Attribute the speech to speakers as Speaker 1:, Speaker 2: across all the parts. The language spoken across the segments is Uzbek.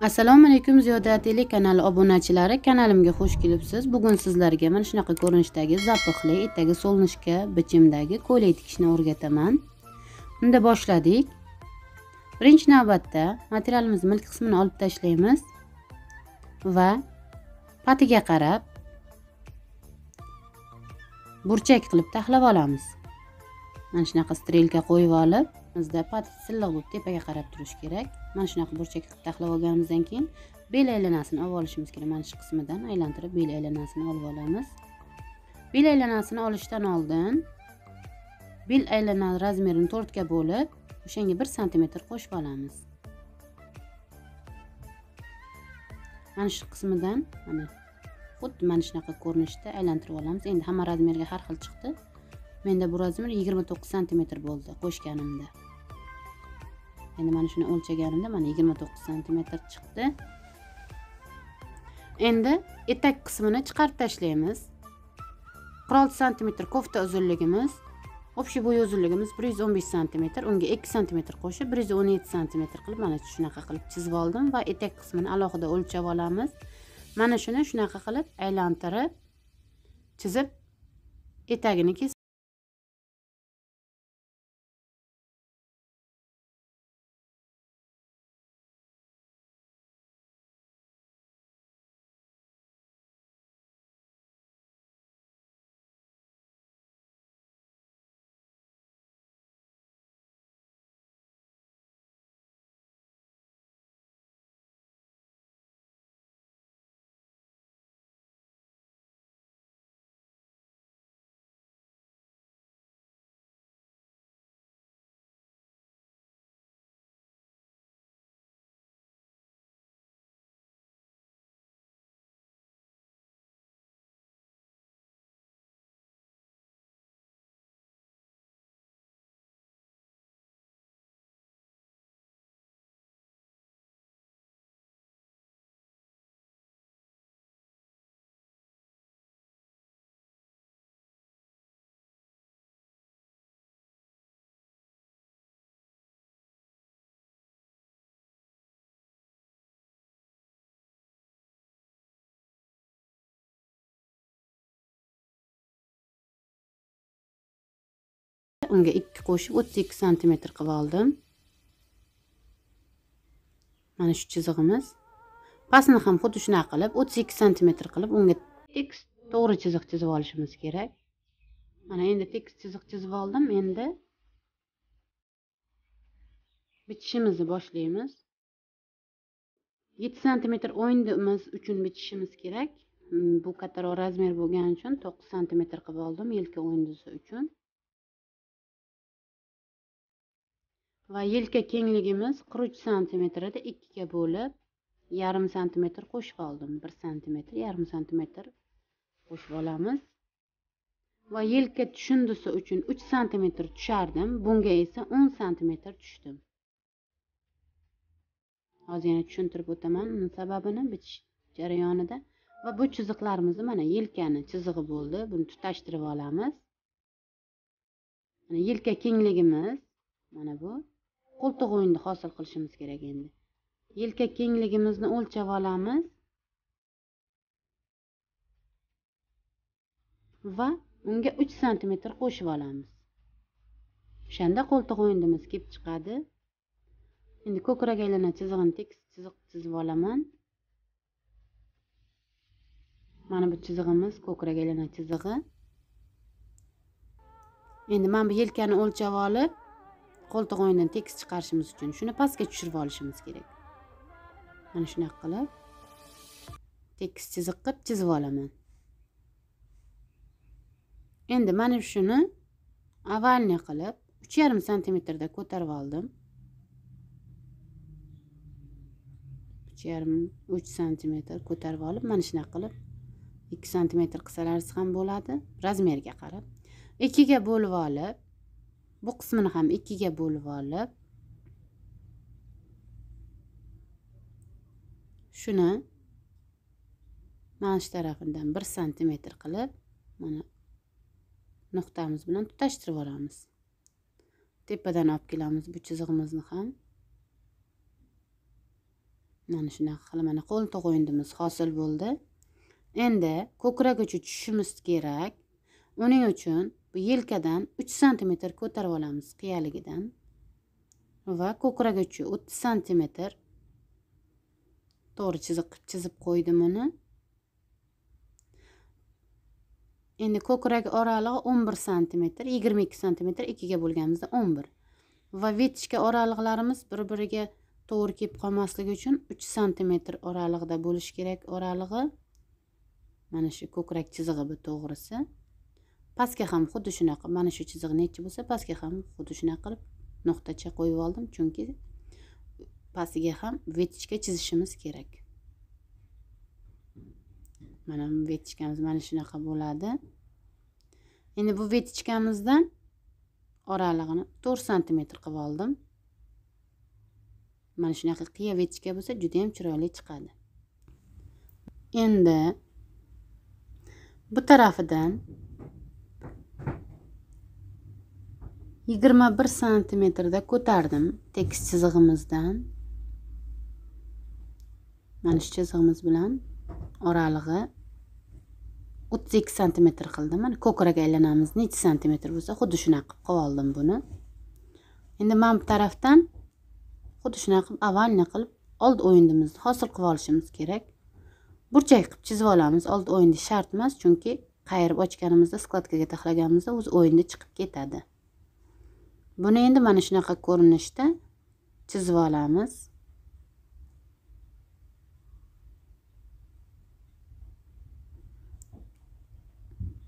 Speaker 1: Assalomu alaykum Ziyoda telekanali obunachilari, kanalimga xush kelibsiz. Bugun sizlarga mana shunaqa ko'rinishdagi zapiqli etagi solinishga bichimdagi ko'ylak tikishni o'rgataman. Unda boshladik. Birinchi navbatda materialimizni milk qismini olib tashlaymiz va patiga qarab burchak qilib taxlab olamiz. Mana shunaqa strelka qo'yib olib, bizda pat silliq bo'lib tepaga qarab turish kerak. Mana shunaqa burchak qilib taxlab olganimizdan keyin bel aylanasini olib olishimiz kerak. Mana shu qismidan aylantirib bel aylanasini olib olamiz. Bel aylanasini olishdan oldin bel aylana razmerini 4 ga bo'lib, o'shanga 1 sm qo'shib olamiz. Mana shu qismidan xuddi mana shunaqa ko'rinishda aylantirib olamiz. Endi hamma razmerga har xil chiqdi. Menda bu razmer 29 sm bo'ldi qo'shganimda. Endi mana shuni o'lchaganimda mana 29 sm chiqdi. Endi etak qismini chiqarib tashlaymiz. 46 sm kofta uzunligimiz, общий bo'y uzunligimiz 115 sm, unga 2 sm qo'shib 117 sm qilib mana shunaqa qilib chizib oldim va etak qismini alohida o'lchab olamiz. Mana shuni shunaqa qilib aylantirib chizib etagini kesib unga 2 qo'shib 32 sm qilib oldim. Mana shu chizig'imiz. Pastni ham xuddi shunaqa qilib 32 sm qilib unga tekis to'g'ri chiziq chizib olishimiz kerak. Mana endi tekis chiziq chizib oldim. Endi bichishimizni boshlaymiz. 7 sm o'yinimiz uchun bichishimiz kerak. Bu kattaroq razmer bo'lgani uchun 9 sm qilib oldim yelka o'yindisi uchun. Va yelka kengligimiz 43 sm da 2 ga bo'lib, yarim sm qo'shib oldim. 1 sm, yarim sm qo'shib olamiz. Va yelka tushundisi uchun 3 sm tushardim. Bunga esa 10 sm tushdim. Hozir yana tushuntirib o'taman sababini bichish jarayonida. Va bu chiziqlarimizni mana yelkani chizig'i bo'ldi. Buni tutashtirib olamiz. Mana yelka kengligimiz mana bu. Qo'ltiq o'yinni hosil qilishimiz kerak endi. Yelka kengligimizni o'lchab olamiz va unga 3 sm qo'shib olamiz. O'shanda qo'ltiq o'yinimiz kelib chiqadi. Endi ko'krak aylana chizig'ini tekis chiziq chizib olaman. Mana bu chizig'imiz ko'krak aylana chizig'i. Endi men bu yelkani o'lchab olib, qo'ltiq o'yinini tekis chiqarishimiz uchun shuni pastga tushirib olishimiz kerak. Mana shunaqa qilib tekis chiziq qilib chizib olaman. Endi mana shuni avalni qilib 3,5 sm da ko'tarib oldim. 3,5 sm ko'tarib olib, mana shunaqa qilib 2 sm qilsalaringiz ham bo'ladi, razmerga qarab. 2 ga bo'lib olib, bu qismini ham 2 ga bo'lib olib, shuni mana shu tarafidan 1 sm qilib, mana nuqtamiz bilan tutashtirib olamiz. Tepadan olib kelamiz bu chizig'imizni ham. Mana shunaqa qilib mana qo'ltiq o'yindimiz hosil bo'ldi. Endi ko'krak uchi tushishimiz kerak. Uning uchun bu yelkadan 3 sm ko'tarib olamiz qiyaligidan va ko'krak uchi 30 sm to'g'ri chiziq chizib qo'ydim uni. Endi ko'krak oralig'i 11 sm, 22 sm ikkiga bo'lganimizda 11 va vetichka oraliqlarimiz bir-biriga to'g'ri kelib qolmasligi uchun 3 sm oralig'ida bo'lishi kerak oralig'i. Mana shu ko'krak chizig'i bu to'g'risi. Pastga ham xuddi shunaqa, mana shu chiziq necha bo'lsa, pastga ham xuddi shunaqa qilib nuqtacha qo'yib oldim, chunki pastiga ham vetichka chizishimiz kerak. Mana vetichkamiz mana shunaqa bo'ladi. Endi bu vetichkamizdan oralig'ini 4 sm qilib oldim. Mana shunaqa qiya vetichka bo'lsa, juda ham chiroyli chiqadi. Endi bu tarafidan 21 sm da ko'tardim tekis chizig'imizdan. Mana shu chizig'imiz bilan oralig'i 32 sm qildim. Mana ko'krak aylanamiz necha santimetr bo'lsa, xuddi shunaqa qilib oldim buni. Endi mana bu tarafdan xuddi shunaqa qilib avvalni qilib old o'yindimizni hosil qilib olishimiz kerak. Burchak qilib chizib olamiz. Old o'yindi shart emas, chunki qayirib ochganimizda skladkaga taxlaganimizda o'z o'yindi chiqib ketadi. Buni endi mana shunaqa ko'rinishda chizib olamiz.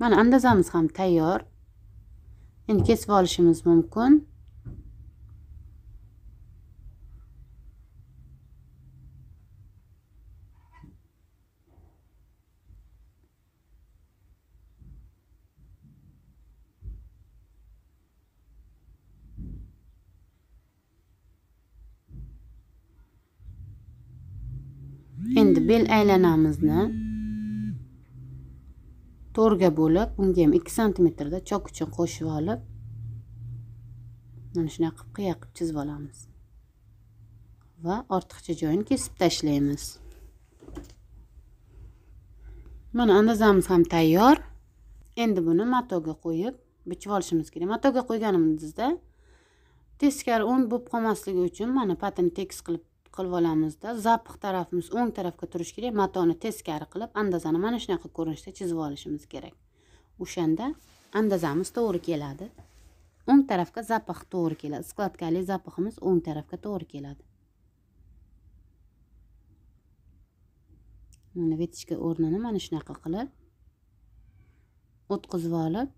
Speaker 1: Mana andazamiz ham tayyor. Endi kesib olishimiz mumkin. Endi bel aylanamizni to'rga bo'lib, unga ham 2 sm da chok uchun qo'shib olib, mana shunaqa qilib qiya qilib chizib olamiz. Va ortiqcha joyini kesib tashlaymiz. Mana andazamiz ham tayyor. Endi buni matoga qo'yib bichib olishimiz kerak. Matoga qo'yganimizda teskari o'ng bo'lib qolmasligi uchun mana patini tekis qilib olamizda. Zapiq tarafimiz o'ng tarafga turishi kerak. Matoni teskari qilib andazani mana shunaqa ko'rinishda chizib olishimiz kerak. O'shanda andazamiz to'g'ri keladi. O'ng tarafga zapiq to'g'ri keladi. Skladkali zapiqimiz o'ng tarafga to'g'ri keladi. Mana vetichka o'rnini mana shunaqa qilib o'tkazib olib,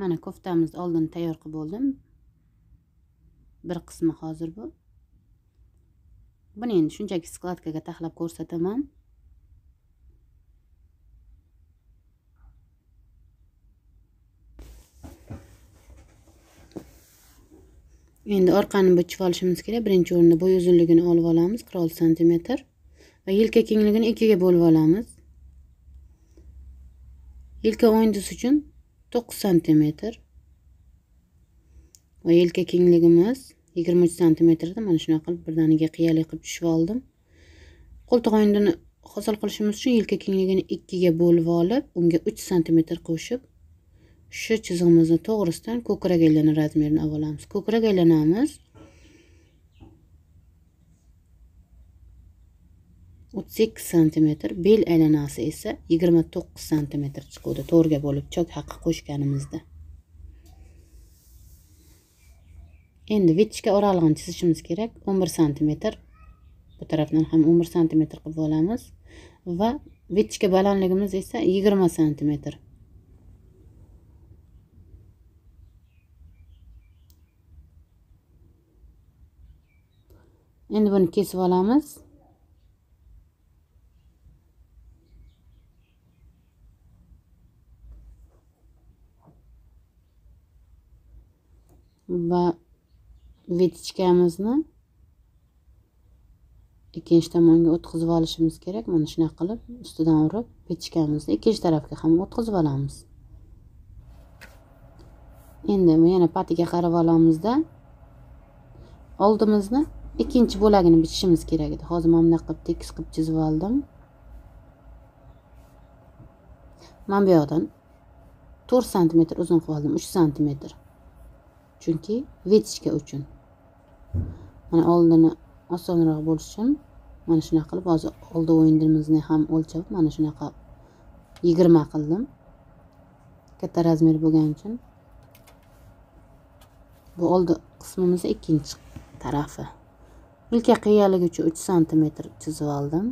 Speaker 1: mana koftamizni oldin tayyor qilib bo'ldim. Bir qismi hozir bu. Buni endi shunchaki skladkaga taxlab ko'rsataman. Endi orqani bichib olishimiz kerak. Birinchi o'rinda bo'y uzunligini olib olamiz 46 sm va yelka kengligini 2 ga bo'lib olamiz. Yelka o'yindisi uchun 9 sm va yelka kengligimiz 23 sm da mana shunaqa qilib birdaniga qiyali qilib tushib oldim. Qo'ltiq o'yindini hosil qilishimiz uchun yelka kengligini 2 ga bo'lib olib, unga 3 sm qo'shib, shu chizig'imizni to'g'risidan ko'krak aylana razmerini olamiz. Ko'krak aylanamiz 38 sm, bel aylanasi esa 29 sm chiqadi to'rga bo'lib chok haqi qo'shganimizda. Endi vetichka oralig'ini chizishimiz kerak. 11 sm. Bu tarafdan ham 11 sm qilib olamiz va vetichka balandligimiz esa 20 sm. Endi buni kesib olamiz. va vetichkamizni ikkinchi tomonga o'tkazib olishimiz kerak. Mana shunaqa qilib ustidan urib vetichkamizni ikkinchi tarafga ham o'tkazib olamiz. Endi yana patiga qarab olamizda oldimizni ikkinchi bo'lagini bichishimiz kerak edi. Hozir mana bunday qilib tekis qilib chizib oldim. Men bu yoqdan 4 sm uzun qilib oldim, 3 sm. Chunki vetichka uchun. Mana oldini osonroq bo'lishi uchun mana shunaqa qilib hozir oldi o'yinimizni ham o'lchab mana shunaqa 20 qildim. Katta razmer bo'lgani uchun. Bu oldi qismimiz ikkinchi tarafi. Ilka qiyaligi uchun 3 sm chizib oldim.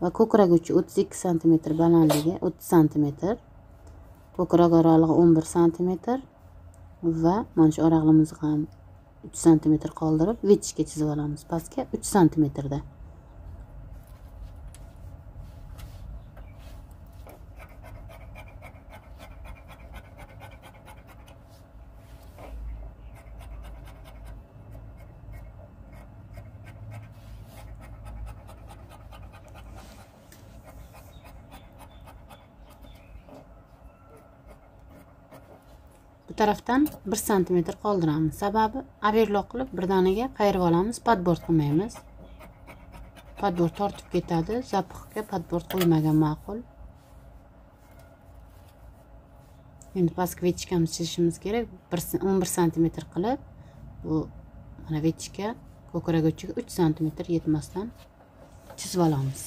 Speaker 1: Va ko'krak uchi 32 sm balandligi 30 sm. Ko'krak oralig'i 11 sm va mana shu oraliqimizni ham 3 sm qoldirib vetichka chizib olamiz. Pastga 3 sm da. Bu tarafdan 1 sm qoldiramiz. Sababi overlock qilib birdaniga qayirib olamiz, padbord qilmaymiz. Padbord tortib ketadi, zapiqga padbord qo'ymagan ma'qul. Endi pastki vetichkamizni chizishimiz kerak. 11 sm qilib bu mana vetichka ko'krak uchiga 3 sm yetmasdan chizib olamiz.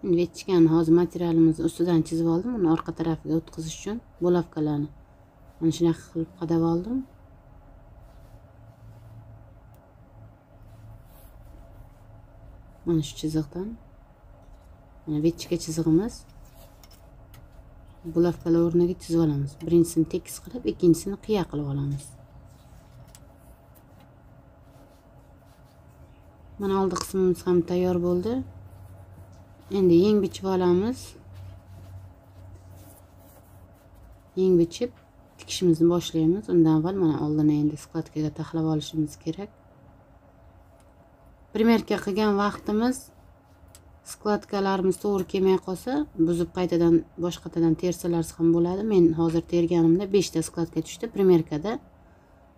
Speaker 1: Vetichkani hozir materialimizni ustidan chizib oldim. Uni orqa tarafiga o'tkazish uchun bo'lavkalarni mana shunaqa qilib qadab oldim. Mana shu chiziqdan mana vetichka chizig'imiz bo'lavkalar o'rniga chizib olamiz. Birinchisini tekis qilib, ikkinchisini qiya qilib olamiz. Mana oldi qismimiz ham tayyor bo'ldi. Endi yeng bichib olamiz. Yeng bichib tikishimizni boshlaymiz. Undan avval mana oldini endi skladkaga taxlab olishimiz kerak. Primerka qilgan vaqtimiz skladkalarimiz to'g'ri kelmay qolsa, buzib qaytadan boshqatadan tersalarsiz ham bo'ladi. Men hozir terganimda 5 ta skladka tushdi. Primerkada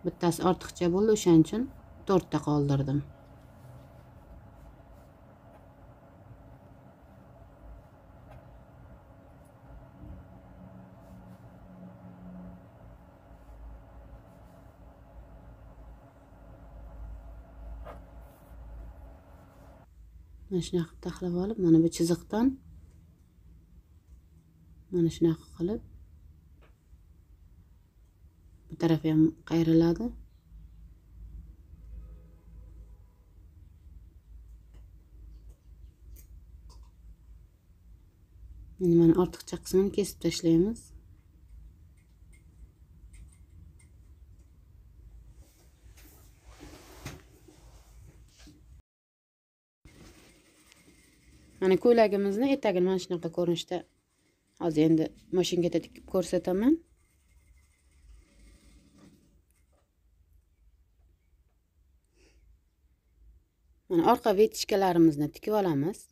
Speaker 1: bittasi ortiqcha bo'ldi, o'shaning uchun 4 ta qoldirdim. Mana shunaqa qilib taxlab olib, mana bu chiziqdan mana shunaqa qilib bu taraf ham qayriladi. Endi mana ortiqcha qismini kesib tashlaymiz. Mana ko'ylagimizni etagini mana shunaqa ko'rinishda hozir endi mashinaga tikib ko'rsataman. Mana orqa vetichkalarimizni tikib olamiz.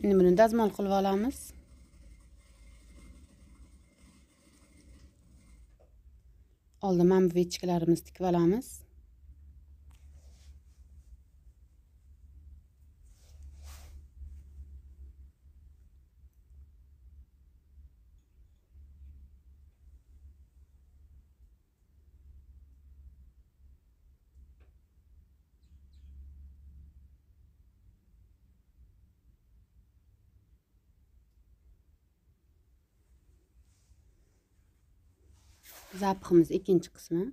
Speaker 1: Endi buni dazmol qilib olamiz. Oldin mana bu vetichkalarimizni tikib olamiz. Zapiximiz ikkinchi qismi.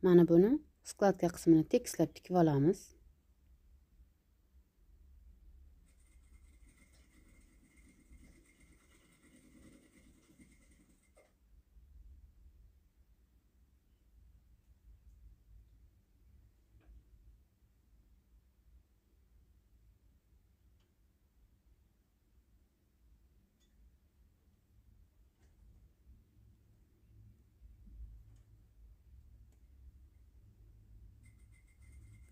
Speaker 1: Mana buni skladka qismini tekislab tikib olamiz.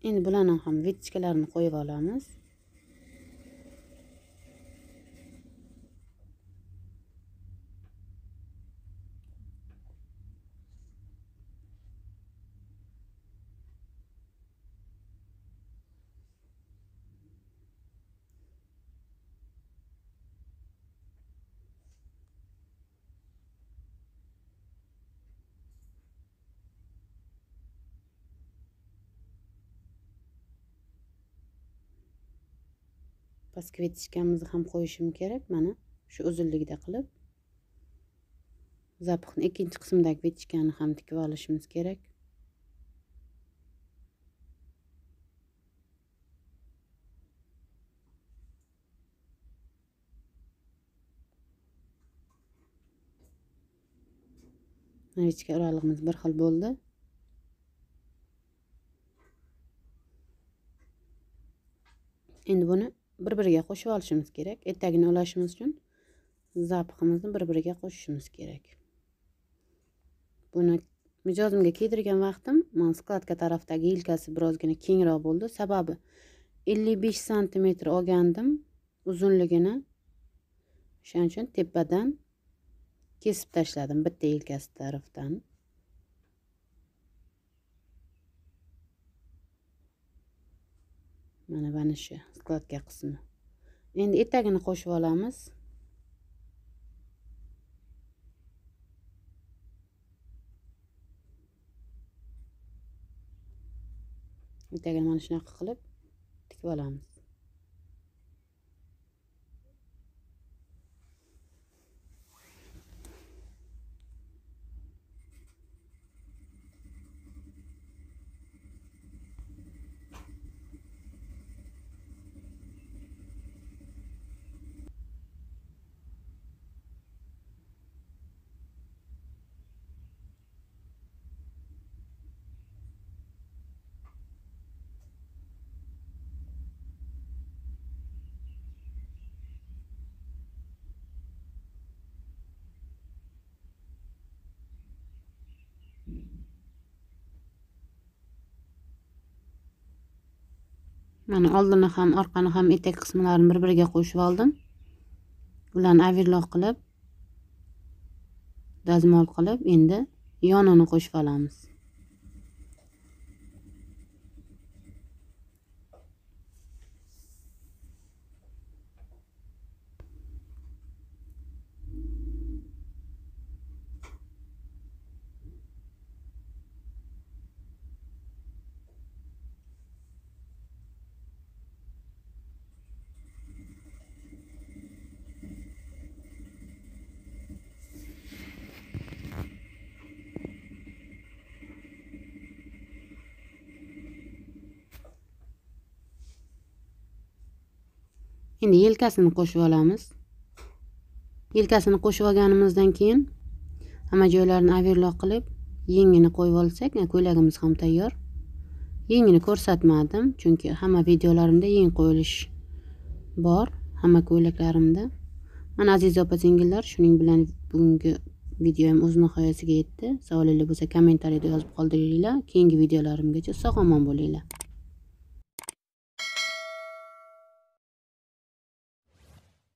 Speaker 1: Endi bularni ham vetichkalarini qo'yib olamiz. Pastki vetichkamizni ham qo'yishim kerak. Mana shu uzunligida qilib zapixni ikkinchi qismidagi vetichkani ham tikib olishimiz kerak. Vetichka oralig'imiz bir xil bo'ldi. Endi buni bir-biriga qo'shib olishimiz kerak. Etagini ulashimiz uchun zapiximizni bir-biriga qo'shishimiz kerak. Buni mijozimga kiydirgan vaqtim mana skladka tarafdagi yelkasi birozgina kengroq bo'ldi. Sababi 55 sm olgandim uzunligini. Shuning uchun tepadan kesib tashladim bitta yelkasi tarafdan. Mana shu skladka qismi. Endi etagini qo'shib olamiz. Etagini mana shunaqa qilib tikib olamiz. Mana oldini ham orqani ham etak qismlarini bir-biriga qo'shib oldim. Ularni overlock qilib, dazmol qilib, endi yonini qo'shib olamiz. Endi yelkasini qo'shib olamiz. Yelkasini qo'shib olganimizdan keyin hamma joylarini overlock qilib, yengini qo'yib olsak, ko'ylagimiz ham tayyor. Yengini ko'rsatmadim, chunki hamma videolarimda yeng qo'yilish bor, hamma ko'ylaklarimda. Mana aziz opa-singillar, shuning bilan bugungi videoyim o'z nihoyasiga yetdi. Savolingiz bo'lsa kommentariyada yozib qoldiringlar. Keyingi videolarimgacha sog' omon bo'linglar.